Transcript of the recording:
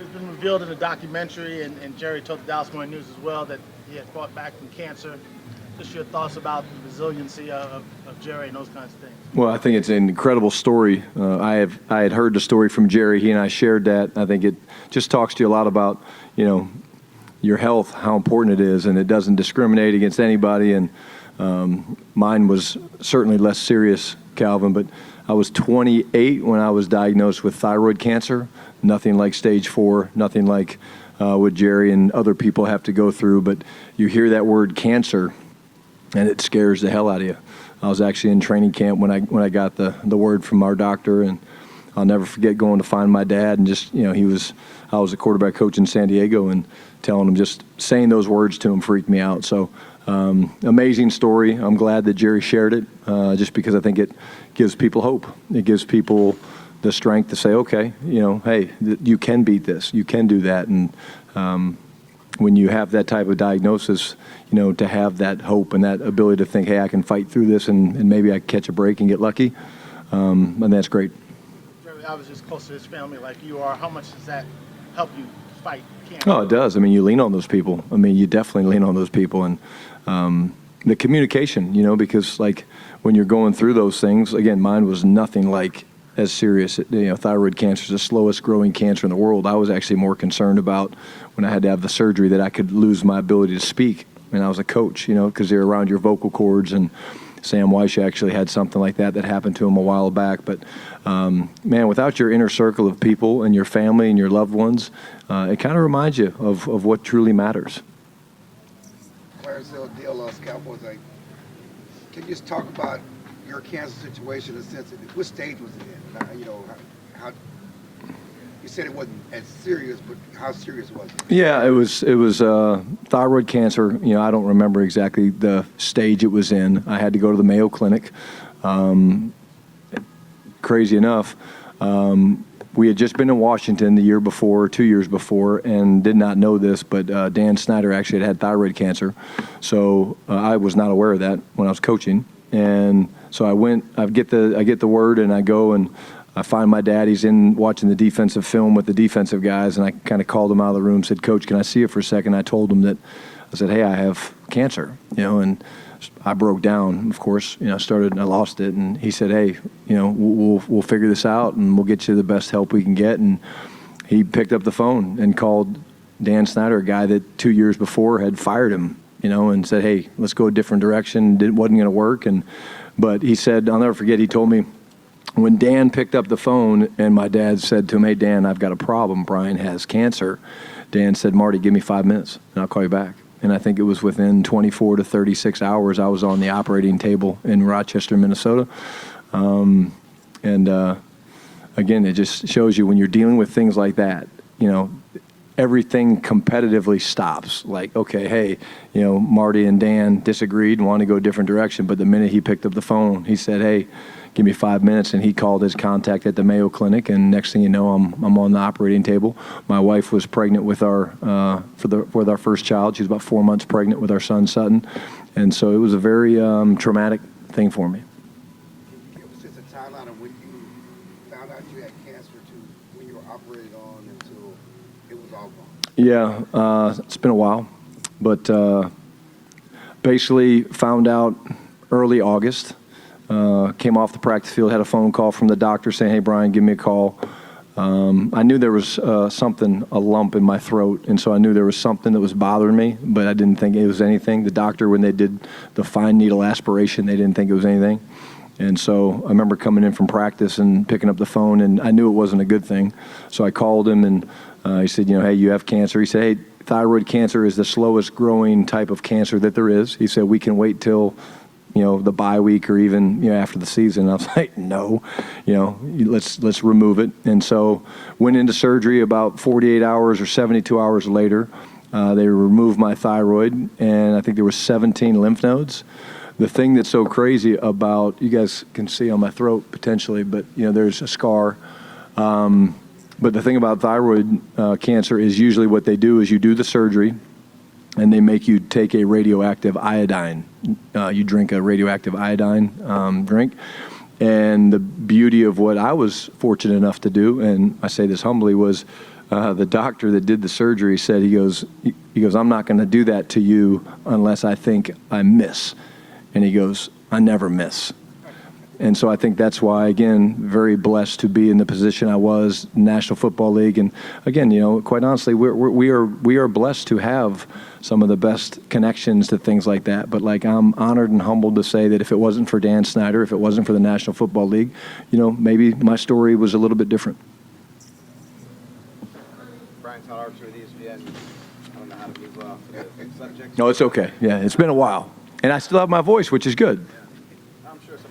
It's been revealed in the documentary, and Jerry told the Dallas Morning News as well, that he had fought back from cancer. Just your thoughts about the resiliency of Jerry and those kinds of things. Well, I think it's an incredible story. I had heard the story from Jerry. He and I shared that. I think it just talks to you a lot about, your health, how important it is, and it doesn't discriminate against anybody. And mine was certainly less serious, Calvin, but I was 28 when I was diagnosed with thyroid cancer. Nothing like stage 4, nothing like what Jerry and other people have to go through. But you hear that word cancer, and it scares the hell out of you. I was actually in training camp when I got the word from our doctor, and I'll never forget going to find my dad, and just, I was a quarterback coach in San Diego, and telling him, just saying those words to him freaked me out. So amazing story. I'm glad that Jerry shared it, just because I think it gives people hope. It gives people the strength to say, okay, hey, you can beat this, you can do that. And when you have that type of diagnosis, to have that hope and that ability to think, hey, I can fight through this, and maybe I can catch a break and get lucky, and that's great. Jerry, I was just close to his family like you are. How much does that help you fight cancer? Oh, it does. I mean, you lean on those people. I mean, you definitely lean on those people. And the communication, because like when you're going through those things, again, mine was nothing like as serious. Thyroid cancer is the slowest growing cancer in the world. I was actually more concerned about when I had to have the surgery that I could lose my ability to speak. And I was a coach, because they're around your vocal cords. And Sam Weish actually had something like that happened to him a while back. But, man, without your inner circle of people and your family and your loved ones, it kind of reminds you of what truly matters. Clarence Hill, DLS Cowboys. Can you just talk about your cancer situation in the sense of what stage was it in? How you said it wasn't as serious, but how serious was it? Yeah, it was thyroid cancer. I don't remember exactly the stage it was in. I had to go to the Mayo Clinic. Crazy enough, we had just been in Washington the year before, 2 years before, and did not know this, but Dan Snyder actually had thyroid cancer. So I was not aware of that when I was coaching. And so I get the word, and I go and I find my dad. He's in watching the defensive film with the defensive guys, and I kind of called him out of the room, said, "Coach, can I see you for a second?" I told him that, I said, "Hey, I have cancer," and I broke down, of course, started, and I lost it. And he said, "Hey, we'll figure this out, and we'll get you the best help we can get." And he picked up the phone and called Dan Snyder, a guy that 2 years before had fired him, and said, "Hey, let's go a different direction." It wasn't going to work. But he said, I'll never forget, he told me, when Dan picked up the phone and my dad said to him, "Hey, Dan, I've got a problem. Brian has cancer." Dan said, "Marty, give me 5 minutes and I'll call you back." And I think it was within 24 to 36 hours, I was on the operating table in Rochester, Minnesota. Again, it just shows you when you're dealing with things like that, everything competitively stops. Like, okay, hey, Marty and Dan disagreed and wanted to go a different direction. But the minute he picked up the phone, he said, "Hey, give me 5 minutes," and he called his contact at the Mayo Clinic, and next thing you know, I'm on the operating table. My wife was pregnant with with our first child. She was about 4 months pregnant with our son Sutton, and so it was a very traumatic thing for me. Can you give us just a timeline of when you found out you had cancer to when you were operated on until it was all gone? Yeah, it's been a while, but basically found out early August. Came off the practice field, had a phone call from the doctor saying, "Hey, Brian, give me a call." I knew there was a lump in my throat, and so I knew there was something that was bothering me, but I didn't think it was anything. The doctor, when they did the fine needle aspiration, they didn't think it was anything. And so I remember coming in from practice and picking up the phone, and I knew it wasn't a good thing. So I called him, and he said, "Hey, you have cancer." He said, "Hey, thyroid cancer is the slowest growing type of cancer that there is." He said, "We can wait till the bye week or even, after the season." I was like, "No, let's remove it." And so went into surgery about 48 hours or 72 hours later. They removed my thyroid, and I think there were 17 lymph nodes. The thing that's so crazy about, you guys can see on my throat potentially, but there's a scar. But the thing about thyroid cancer is usually what they do is you do the surgery, and they make you take a radioactive iodine. You drink a radioactive iodine drink. And the beauty of what I was fortunate enough to do, and I say this humbly, was the doctor that did the surgery said, he goes, I'm not going to do that to you unless I think I miss. And he goes, I never miss. And so I think that's why, again, very blessed to be in the position I was, National Football League. And again, quite honestly, we are blessed to have some of the best connections to things like that. But I'm honored and humbled to say that if it wasn't for Dan Snyder, if it wasn't for the National Football League, maybe my story was a little bit different. Brian Todd Archer with ESPN. I don't know how to move off the subject. No, it's okay. Yeah, it's been a while. And I still have my voice, which is good.